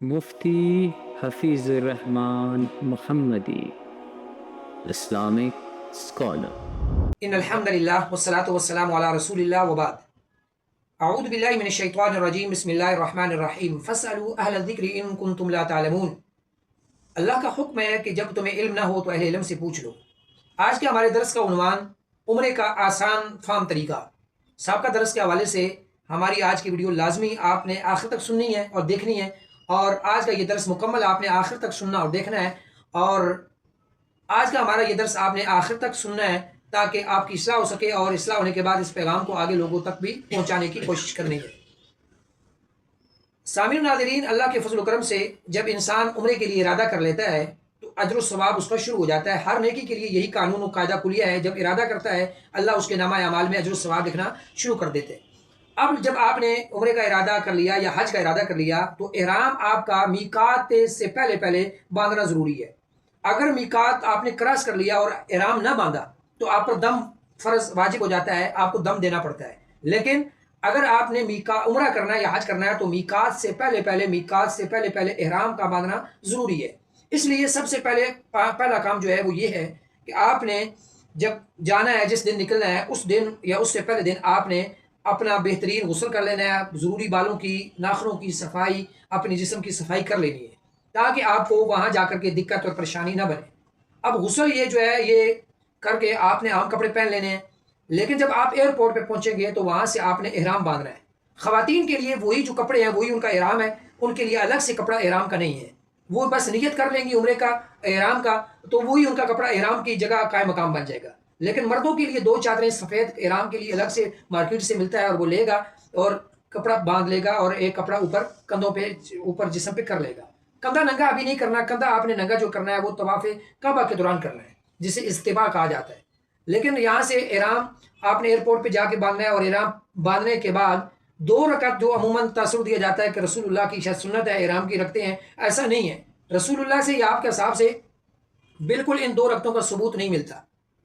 مفتی حفیظ الرحمان محمدی، Islamic scholar. ان الحمد للہ والصلاة والسلام علی رسول اللہ وبعد اعوذ باللہ من الشیطان الرجیم بسم اللہ الرحمن الرحیم فاسألوا اہل الذکر ان کنتم لا تعلمون۔ اللہ کا حکم ہے کہ جب تمہیں علم نہ ہو تو اہل علم سے پوچھ لو۔ آج کے ہمارے درس کا عنوان عمرے کا آسان فہم طریقہ۔ سابقہ درس کے حوالے سے ہماری آج کی ویڈیو لازمی آپ نے آخر تک سننی ہے اور دیکھنی ہے، اور آج کا یہ درس مکمل آپ نے آخر تک سننا اور دیکھنا ہے، اور آج کا ہمارا یہ درس آپ نے آخر تک سننا ہے تاکہ آپ کی اصلاح ہو سکے، اور اصلاح ہونے کے بعد اس پیغام کو آگے لوگوں تک بھی پہنچانے کی کوشش کرنی ہے۔ سامعین ناظرین، اللہ کے فضل و کرم سے جب انسان عمرے کے لیے ارادہ کر لیتا ہے تو اجر و ثواب اس کا شروع ہو جاتا ہے۔ ہر نیکی کے لیے یہی قانون و قاعدہ کلیہ ہے، جب ارادہ کرتا ہے اللہ اس کے نامہ اعمال میں اجر و ثواب لکھنا شروع کر دیتے ہیں۔ اب جب آپ نے عمرے کا ارادہ کر لیا یا حج کا ارادہ کر لیا تو احرام آپ کا میقات سے پہلے باندھنا ضروری ہے۔ اگر میقات آپ نے کراس کر لیا اور احرام نہ باندھا تو آپ پر دم فرض واجب ہو جاتا ہے، آپ کو دم دینا پڑتا ہے۔ لیکن اگر آپ نے عمرہ کرنا ہے یا حج کرنا ہے تو میقات سے پہلے احرام کا باندھنا ضروری ہے۔ اس لیے سب سے پہلا کام جو ہے وہ یہ ہے کہ آپ نے جب جانا ہے، جس دن نکلنا ہے، اس دن یا اس سے پہلے دن آپ نے اپنا بہترین غسل کر لینا ہے، ضروری بالوں کی، ناخنوں کی صفائی، اپنے جسم کی صفائی کر لینی ہے تاکہ آپ کو وہاں جا کر کے دقت اور پریشانی نہ بنے۔ اب غسل یہ جو ہے یہ کر کے آپ نے عام کپڑے پہن لینے ہیں، لیکن جب آپ ایئرپورٹ پہ پہنچیں گے تو وہاں سے آپ نے احرام باندھنا ہے۔ خواتین کے لیے وہی جو کپڑے ہیں وہی ان کا احرام ہے، ان کے لیے الگ سے کپڑا احرام کا نہیں ہے۔ وہ بس نیت کر لیں گی عمرے کا، احرام کا، تو وہی ان کا کپڑا احرام کی جگہ قائم مقام بن جائے گا۔ لیکن مردوں کے لیے 2 چادریں سفید احرام کے لیے الگ سے مارکیٹ سے ملتا ہے، اور وہ لے گا اور کپڑا باندھ لے گا، اور ایک کپڑا اوپر کندھوں پہ، اوپر جسم پہ کر لے گا۔ کندھا ننگا ابھی نہیں کرنا، کندھا آپ نے ننگا جو کرنا ہے وہ طواف کعبہ کے دوران کرنا ہے، جسے استباء کہا جاتا ہے۔ لیکن یہاں سے احرام آپ نے ایئرپورٹ پہ جا کے باندھنا ہے، اور احرام باندھنے کے بعد 2 رکعت جو عموماً تاثر دیا جاتا ہے کہ رسول اللہ کی شاید سنت ہے احرام کی رکھتے ہیں، ایسا نہیں ہے۔ رسول اللہ سے یا آپ کے حساب سے بالکل ان 2 رکعتوں کا ثبوت نہیں ملتا،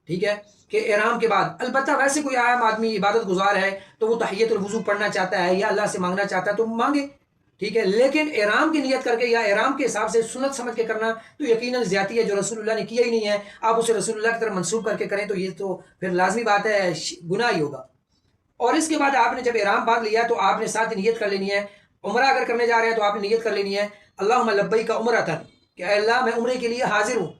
ٹھیک ہے، کہ احرام کے بعد البتہ ویسے کوئی عام آدمی عبادت گزار ہے تو وہ تحیت الوضو پڑھنا چاہتا ہے یا اللہ سے مانگنا چاہتا ہے تو مانگے، ٹھیک ہے۔ لیکن احرام کی نیت کر کے یا احرام کے حساب سے سنت سمجھ کے کرنا تو یقیناً زیادتی ہے، جو رسول اللہ نے کیا ہی نہیں ہے، آپ اسے رسول اللہ کی طرف منسوب کر کے کریں تو یہ تو پھر لازمی بات ہے گناہ ہی ہوگا۔ اور اس کے بعد آپ نے جب احرام باندھ لیا تو آپ نے ساتھ نیت کر لینی ہے۔ عمرہ اگر کرنے جا رہے ہیں تو آپ نے نیت کر لینی ہے اللہم لبیک عمرۃ، کہ اے اللہ میں عمرے کے لیے حاضر ہوں،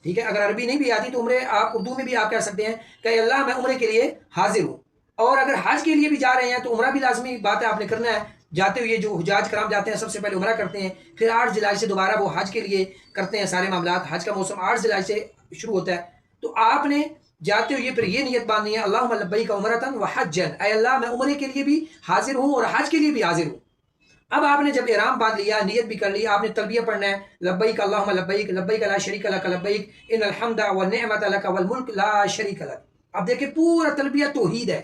ٹھیک ہے۔ اگر عربی نہیں بھی آتی تو عمرے آپ اردو میں بھی آپ کہہ سکتے ہیں کہ اے اللہ میں عمرے کے لیے حاضر ہوں۔ اور اگر حج کے لیے بھی جا رہے ہیں تو عمرہ بھی لازمی بات ہے، آپ نے کرنا ہے۔ جاتے ہوئے جو حجاج کرام جاتے ہیں سب سے پہلے عمرہ کرتے ہیں، پھر 8 ذی الحجہ سے دوبارہ وہ حج کے لیے کرتے ہیں سارے معاملات۔ حج کا موسم 8 ذی الحجہ سے شروع ہوتا ہے، تو آپ نے جاتے ہوئے پھر یہ نیت باندھنی ہے اللہم لبیک عمرۃ وحجا، اے اللہ میں عمرے کے لیے بھی حاضر ہوں اور حج کے لیے بھی حاضر ہوں۔ اب آپ نے جب احرام باندھ لیا، نیت بھی کر لی، آپ نے تلبیہ پڑھنا ہے لبیک اللہم لبیک لبیک لا شریک لک لبیک ان الحمد والنعمت لک والملک لا شریک لک۔ اب دیکھیں پورا تلبیہ توحید ہے،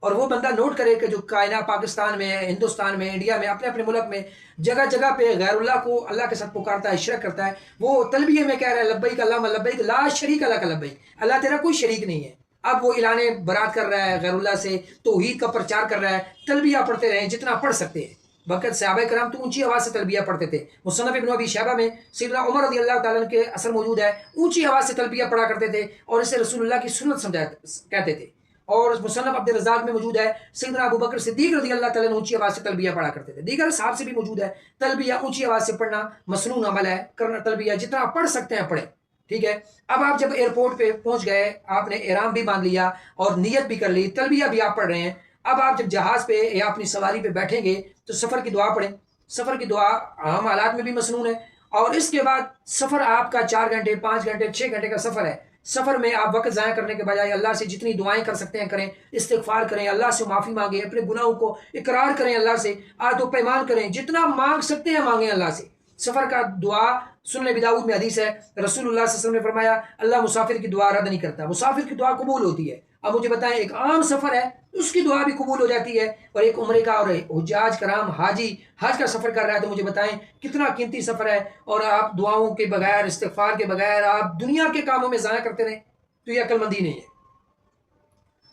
اور وہ بندہ نوٹ کرے کہ جو کائنات پاکستان میں، ہندوستان میں، انڈیا میں، اپنے اپنے ملک میں جگہ جگہ پہ غیر اللہ کو اللہ کے ساتھ پکارتا ہے، شرک کرتا ہے، وہ تلبیہ میں کہہ رہا ہے لبیک اللہم لبیک لا شریک لک لبیک، اللہ تیرا کوئی شریک نہیں ہے۔ اب وہ اعلان برات کر رہا ہے غیر اللہ سے، توحید کا پرچار کر رہا ہے۔ تلبیہ پڑھتے رہیں جتنا پڑھ سکتے ہیں۔ وقت صحابہ کرام تو اونچی آواز سے تلبیہ پڑھتے تھے۔ مصنف ابن ابی شیبہ میں سیدنا عمر رضی اللہ تعالیٰ عنہ کے اثر موجود ہے، اونچی آواز سے تلبیہ پڑھا کرتے تھے اور اسے رسول اللہ کی سنت کہتے تھے۔ اور مصنف عبد الرزاق میں موجود ہے سیدنا ابو بکر صدیق رضی اللہ تعالیٰ عنہ اونچی آواز سے تلبیہ پڑھا کرتے تھے۔ دیگر صحابہ سے بھی موجود ہے تلبیہ اونچی آواز سے پڑھنا مسنون عمل ہے، کرنا تلبیہ جتنا پڑھ سکتے ہیں پڑھیں، ٹھیک ہے۔ اب آپ جب ایئرپورٹ پہ پہنچ گئے، آپ نے احرام بھی باندھ لیا اور نیت بھی کر لی، تلبیہ بھی آپ پڑھ رہے ہیں۔ اب آپ جب جہاز پہ یا اپنی سواری پہ بیٹھیں گے تو سفر کی دعا پڑھیں۔ سفر کی دعا عام حالات میں بھی مسنون ہے، اور اس کے بعد سفر آپ کا 4 گھنٹے 5 گھنٹے 6 گھنٹے کا سفر ہے۔ سفر میں آپ وقت ضائع کرنے کے بجائے اللہ سے جتنی دعائیں کر سکتے ہیں کریں، استغفار کریں، اللہ سے معافی مانگیں، اپنے گناہوں کو اقرار کریں، اللہ سے عہد و پیمان کریں، جتنا مانگ سکتے ہیں مانگیں اللہ سے۔ سفر کا دعا سنن ابی داؤد میں حدیث ہے، رسول اللہ صلی اللہ علیہ وسلم نے فرمایا اللہ مسافر کی دعا رد نہیں کرتا، مسافر کی دعا قبول ہوتی ہے۔ اب مجھے بتائیں ایک عام سفر ہے اس کی دعا بھی قبول ہو جاتی ہے، اور ایک عمرے کا اور حجاج کرام حاجی حج کا سفر کر رہا ہے، تو مجھے بتائیں کتنا قیمتی سفر ہے، اور آپ دعاؤں کے بغیر، استغفار کے بغیر آپ دنیا کے کاموں میں ضائع کرتے رہیں تو یہ عقل مندی نہیں ہے۔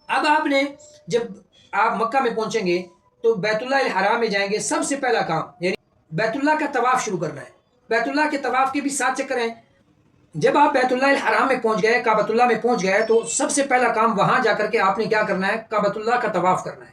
اب آپ نے جب آپ مکہ میں پہنچیں گے تو بیت اللہ الحرام میں جائیں گے، سب سے پہلا کام یعنی بیت اللہ کا طواف شروع کرنا ہے. بیت اللہ کے طواف کے بھی 7 چکر ہیں. جب آپ بیت اللہ الحرام میں پہنچ گئے، کعبۃ اللہ میں پہنچ گئے، تو سب سے پہلا کام وہاں جا کر کے آپ نے کیا کرنا ہے؟ کعبۃ اللہ کا طواف کرنا ہے.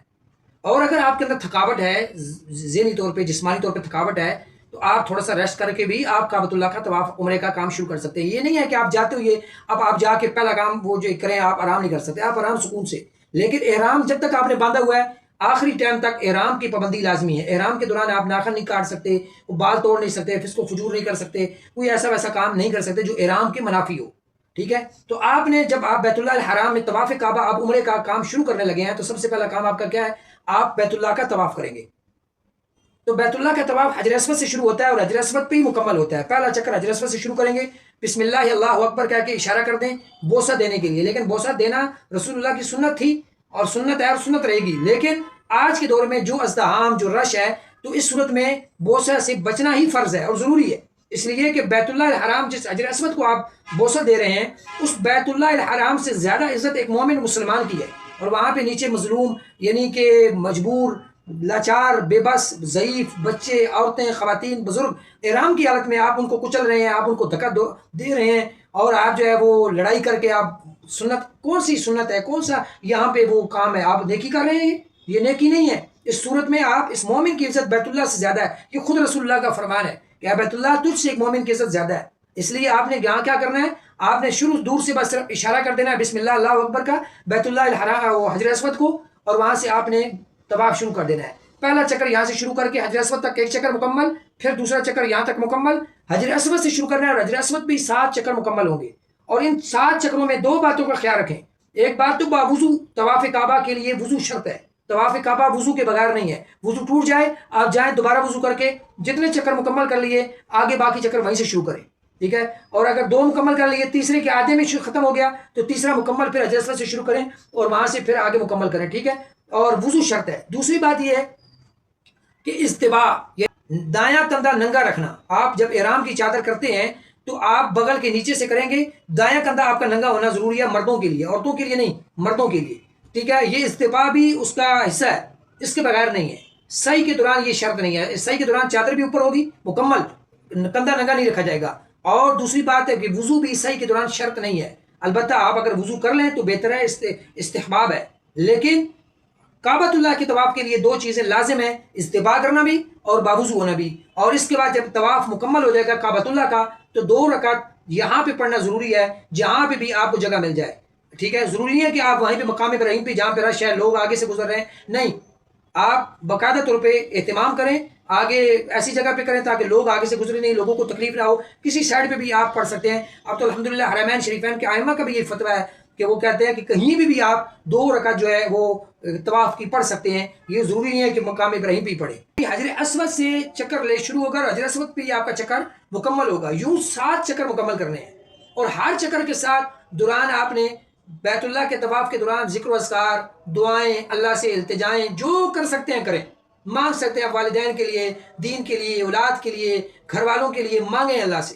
اور اگر آپ کے اندر تھکاوٹ ہے، ذہنی طور پہ، جسمانی طور پہ تھکاوٹ ہے، تو آپ تھوڑا سا ریسٹ کر کے بھی آپ کعبۃ اللہ کا طواف، عمرے کا کام شروع کر سکتے ہیں. یہ نہیں ہے کہ آپ جاتے ہوئے اب آپ جا کے پہلا کام وہ جو کریں، آپ آرام نہیں کر سکتے، آپ آرام سکون سے. لیکن احرام جب تک آپ نے باندھا ہوا ہے، آخری ٹائم تک احرام کی پابندی لازمی ہے. احرام کے دوران آپ ناخن نہیں کاٹ سکتے، بال توڑ نہیں سکتے، فسق و فجور نہیں کر سکتے، کوئی ایسا ویسا کام نہیں کر سکتے جو احرام کے منافی ہو. ٹھیک ہے؟ تو آپ نے جب آپ بیت اللہ الحرام میں طواف کعبہ، آپ عمرے کا کام شروع کرنے لگے ہیں، تو سب سے پہلا کام آپ کا کیا ہے؟ آپ بیت اللہ کا طواف کریں گے. تو بیت اللہ کا طواف حجر اسود سے شروع ہوتا ہے اور حجر اسود پہ ہی مکمل ہوتا ہے. پہلا چکر حجر اسود سے شروع کریں گے، بسم اللہ اللہ اکبر کہہ کے اشارہ کر دیں بوسہ دینے کے لیے. لیکن بوسہ دینا رسول اللہ کی سنت تھی اور سنت ہے اور سنت رہے گی. لیکن آج کے دور میں جو ازدحام، جو رش ہے، تو اس صورت میں بوسہ سے بچنا ہی فرض ہے اور ضروری ہے. اس لیے کہ بیت اللہ الحرام، جس حجر اسود کو آپ بوسہ دے رہے ہیں، اس بیت اللہ الحرام سے زیادہ عزت ایک مومن مسلمان کی ہے. اور وہاں پہ نیچے مظلوم، یعنی کہ مجبور، لاچار، بے بس، ضعیف بچے، عورتیں، خواتین، بزرگ، احرام کی حالت میں آپ ان کو کچل رہے ہیں، آپ ان کو دھکا دے رہے ہیں، اور آپ جو ہے وہ لڑائی کر کے آپ سنت، کون سی سنت ہے، کون سا یہاں پہ وہ کام ہے؟ آپ نیکی کر رہے ہیں، یہ نیکی نہیں ہے. اس صورت میں آپ، اس مومن کی عزت بیت اللہ سے زیادہ ہے. یہ خود رسول اللہ کا فرمان ہے کہ بیت اللہ تجھ سے ایک مومن کی عزت زیادہ ہے. اس لیے آپ نے یہاں کیا کرنا ہے؟ آپ نے شروع دور سے بس صرف اشارہ کر دینا ہے بسم اللہ اللہ اکبر کا، بیت اللہ الحرام، حجر اسود کو، اور وہاں سے آپ نے طواف شروع کر دینا ہے. پہلا چکر یہاں سے شروع کر کے حجر اسود تک ایک چکر مکمل، پھر دوسرا چکر یہاں تک مکمل. حجر اسود سے شروع کرنا ہے اور حجر اسود بھی 7 چکر مکمل ہوں گے. اور ان 7 چکروں میں 2 باتوں کا خیال رکھیں. ایک بات تو باوضو طواف کعبہ کے لیے وضو شرط ہے. طواف کعبہ وضو کے بغیر نہیں ہے. وضو ٹوٹ جائے، آپ جائیں دوبارہ وضو کر کے جتنے چکر مکمل کر لیے، آگے باقی چکر وہیں سے شروع کریں. ٹھیک ہے؟ اور اگر 2 مکمل کر لیے، تیسرے کے آدھے میں ختم ہو گیا، تو تیسرا مکمل پھر حجر اسود سے شروع کریں اور وہاں سے پھر آگے مکمل کریں. ٹھیک ہے؟ اور وضو شرط ہے. دوسری بات یہ ہے کہ استباء، دایاں کندھا ننگا رکھنا. آپ جب احرام کی چادر کرتے ہیں تو آپ بغل کے نیچے سے کریں گے، دایاں کندھا آپ کا ننگا ہونا ضروری ہے، مردوں کے لیے، عورتوں کے لیے نہیں، مردوں کے لیے. ٹھیک ہے؟ یہ استباء بھی اس کا حصہ ہے، اس کے بغیر نہیں ہے. سعی کے دوران یہ شرط نہیں ہے. سعی کے دوران چادر بھی اوپر ہوگی مکمل، کندھا ننگا نہیں رکھا جائے گا. اور دوسری بات ہے کہ وضو بھی سعی کے دوران شرط نہیں ہے. البتہ آپ اگر وضو کر لیں تو بہتر ہے، استحباب ہے. لیکن کعبۃ اللہ کے طواف کے لیے 2 چیزیں لازم ہیں، استباء کرنا بھی اور باوضو ہونا بھی. اور اس کے بعد جب طواف مکمل ہو جائے گا کعبۃ اللہ کا، تو 2 رکعت یہاں پہ پڑھنا ضروری ہے، جہاں پہ بھی آپ کو جگہ مل جائے. ٹھیک ہے؟ ضروری نہیں ہے کہ آپ وہیں پہ مقام ابراہیم پہ، جہاں پہ رش ہے، لوگ آگے سے گزر رہے ہیں، نہیں، آپ باقاعدہ طور پہ اہتمام کریں، آگے ایسی جگہ پہ کریں تاکہ لوگ آگے سے گزرے نہیں، لوگوں کو تکلیف نہ ہو. کسی سائڈ پہ بھی آپ پڑھ سکتے ہیں. اب تو الحمدللہ حرمین شریفین کے ائمہ کا بھی یہ فتویٰ ہے کہ وہ کہتے ہیں کہ کہیں بھی آپ 2 رکعت جو ہے وہ طواف کی پڑھ سکتے ہیں. یہ ضروری نہیں ہے کہ مقام ابراہیم پہ ہی پڑھیں. حجر اسود سے چکر لے شروع ہوگا اور حجر اسود پہ آپ کا چکر مکمل ہوگا. یوں 7 چکر مکمل کرنے ہیں. اور ہر چکر کے ساتھ دوران آپ نے بیت اللہ کے طواف کے دوران ذکر و اذکار، دعائیں، اللہ سے التجائیں، جو کر سکتے ہیں کریں. مانگ سکتے ہیں والدین کے لیے، دین کے لیے، اولاد کے لیے، گھر والوں کے لیے، مانگیں اللہ سے.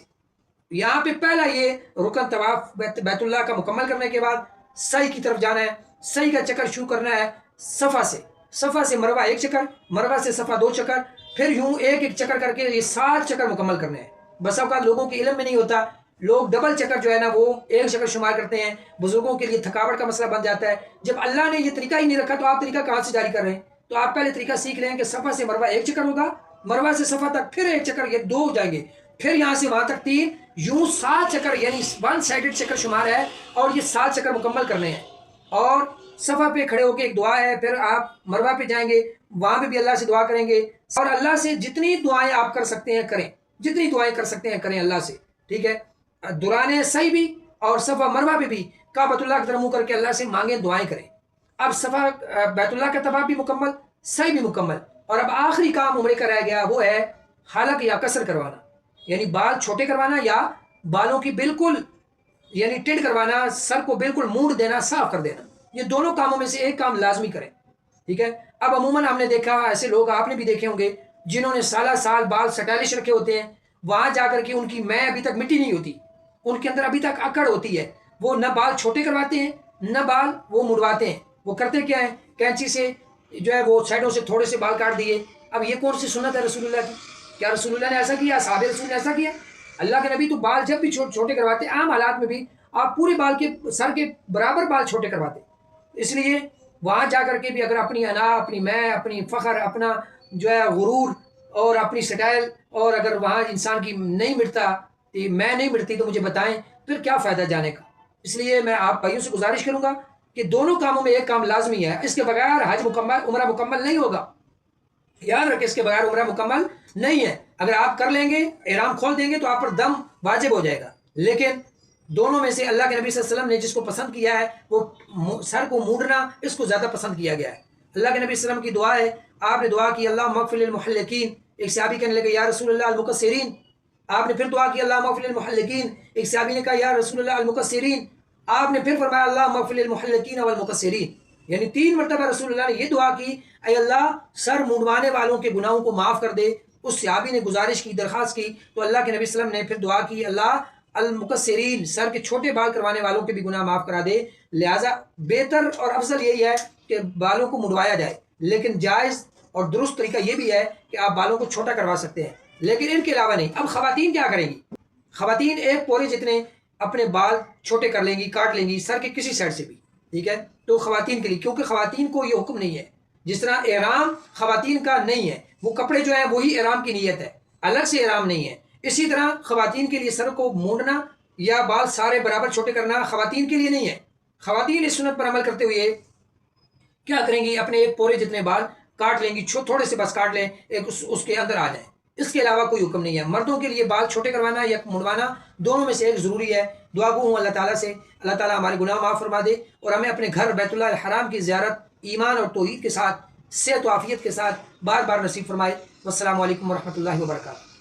یہاں پہ پہلا یہ رکن طواف بیت اللہ کا مکمل کرنے کے بعد سعی کی طرف جانا ہے. سعی کا چکر شروع کرنا ہے صفا سے. صفا سے مروہ 1 چکر، مروہ سے صفا 2 چکر، پھر یوں ایک ایک چکر کر کے یہ 7 چکر مکمل کرنے ہیں. بس اوقات لوگوں کے علم میں نہیں ہوتا، لوگ ڈبل چکر جو ہے نا وہ 1 چکر شمار کرتے ہیں. بزرگوں کے لیے تھکاوٹ کا مسئلہ بن جاتا ہے. جب اللہ نے یہ طریقہ ہی نہیں رکھا تو آپ طریقہ کہاں سے جاری کر رہے ہیں؟ تو آپ پہلے طریقہ سیکھ لیں کہ صفا سے مروہ 1 چکر ہوگا، مروہ سے صفا تک پھر 1 چکر، یہ 2 ہو جائیں گے، پھر یہاں سے وہاں تک 3، یوں 7 چکر، یعنی 1 سائڈڈ چکر شمار ہے. اور یہ 7 چکر مکمل کرنے ہیں. اور صفا پہ کھڑے ہو کے ایک دعا ہے، پھر آپ مروہ پہ جائیں گے، وہاں پہ بھی اللہ سے دعا کریں گے. اور اللہ سے جتنی دعائیں آپ کر سکتے ہیں کریں، جتنی دعائیں کر سکتے ہیں کریں اللہ سے. ٹھیک ہے؟ دوران سعی بھی اور صفا مروہ پہ بھی کعبۃ اللہ کی طرف منہ کر کے اللہ سے مانگیں، دعائیں کریں. اب صفا بیت اللہ کا طواف بھی مکمل، سعی بھی مکمل، اور اب آخری کام عمرے کا رہ گیا، وہ ہے حلق یا قصر کروانا. یعنی بال چھوٹے کروانا یا بالوں کی بالکل یعنی ٹیڑھ کروانا، سر کو بالکل مونڈ دینا، صاف کر دینا. یہ دونوں کاموں میں سے ایک کام لازمی کریں. ٹھیک ہے؟ اب عموماً ہم نے دیکھا، ایسے لوگ آپ نے بھی دیکھے ہوں گے جنہوں نے سالہ سال بال سٹائلش رکھے ہوتے ہیں، وہاں جا کر کے ان کی میں ابھی تک مٹی نہیں ہوتی، ان کے اندر ابھی تک اکڑ ہوتی ہے. وہ نہ بال چھوٹے کرواتے ہیں نہ بال وہ مڑواتے ہیں. وہ کرتے کیا ہیں؟ کینچی سے جو ہے وہ سائڈوں سے تھوڑے سے بال کاٹ دیے. اب یہ کون سی سنت ہے رسول اللہ کی؟ کیا رسول اللہ نے ایسا کیا؟ صحابہ رسول نے ایسا کیا؟ اللہ کے نبی تو بال جب بھی چھوٹے کرواتے، عام حالات میں بھی آپ پورے بال کے سر کے برابر بال چھوٹے کرواتے. اس لیے وہاں جا کر کے بھی اگر اپنی انا، اپنی میں، اپنی فخر، اپنا جو ہے غرور اور اپنی سٹائل، اور اگر وہاں انسان کی نہیں مٹتا، میں نہیں مٹتی، تو مجھے بتائیں پھر کیا فائدہ جانے کا. اس لیے میں آپ بھائیوں سے گزارش کروں گا کہ دونوں کاموں میں ایک کام لازمی ہے، اس کے بغیر حج مکمل، عمرہ مکمل نہیں ہوگا. یاد رکھیں اس کے بغیر عمرہ مکمل نہیں ہے. اگر آپ کر لیں گے، احرام کھول دیں گے تو آپ پر دم واجب ہو جائے گا. لیکن دونوں میں سے اللہ کے نبی صلی اللہ علیہ وسلم نے جس کو پسند کیا ہے وہ سر کو مونڈنا، اس کو زیادہ پسند کیا گیا ہے. اللہ کے نبی صلی اللہ علیہ وسلم کی دعا ہے، آپ نے دعا کی اللہم اغفر للمحلقین، ایک صحابی کہنے لگے یا رسول اللہ المقصرین. آپ نے پھر دعا کی اللہم اغفر للمحلقین، ایک صحابی نے کہا یا رسول اللہ المقصرین. آپ نے پھر فرمایا اللہم اغفر للمحلقین والمقصرین. یعنی 3 مرتبہ رسول اللہ نے یہ دعا کی، اے اللہ سر مونڈوانے والوں کے گناہوں کو معاف کر دے. اس صحابی نے گزارش کی، درخواست کی، تو اللہ کے نبی صلی اللہ علیہ وسلم نے پھر دعا کی اللہ المقصرین، سر کے چھوٹے بال کروانے والوں کے بھی گناہ معاف کرا دے. لہٰذا بہتر اور افضل یہی ہے کہ بالوں کو منڈوایا جائے، لیکن جائز اور درست طریقہ یہ بھی ہے کہ آپ بالوں کو چھوٹا کروا سکتے ہیں، لیکن ان کے علاوہ نہیں. اب خواتین کیا کریں گی؟ خواتین ایک پورے جتنے اپنے بال چھوٹے کر لیں گی، کاٹ لیں گی سر کے کسی سائڈ سے بھی، ٹھیک ہے. تو خواتین کے لیے، کیونکہ خواتین کو یہ حکم نہیں ہے، جس طرح احرام خواتین کا نہیں ہے، وہ کپڑے جو ہیں وہی احرام کی نیت ہے، الگ سے احرام نہیں ہے. اسی طرح خواتین کے لیے سر کو مونڈنا یا بال سارے برابر چھوٹے کرنا خواتین کے لیے نہیں ہے. خواتین اس سنت پر عمل کرتے ہوئے کیا کریں گی؟ اپنے ایک پورے جتنے بال کاٹ لیں گی، تھوڑے سے بس کاٹ لیں، ایک اس کے اندر آ جائیں. اس کے علاوہ کوئی حکم نہیں ہے. مردوں کے لیے بال چھوٹے کروانا یا منڈوانا، دونوں میں سے ایک ضروری ہے. دعا گو ہوں اللہ تعالیٰ سے، اللہ تعالیٰ ہمارے گناہ معاف فرما دے اور ہمیں اپنے گھر بیت اللہ الحرام کی زیارت ایمان اور توحید کے ساتھ، صحت و عافیت کے ساتھ بار بار نصیب فرمائے. والسلام علیکم ورحمۃ اللہ وبرکاتہ.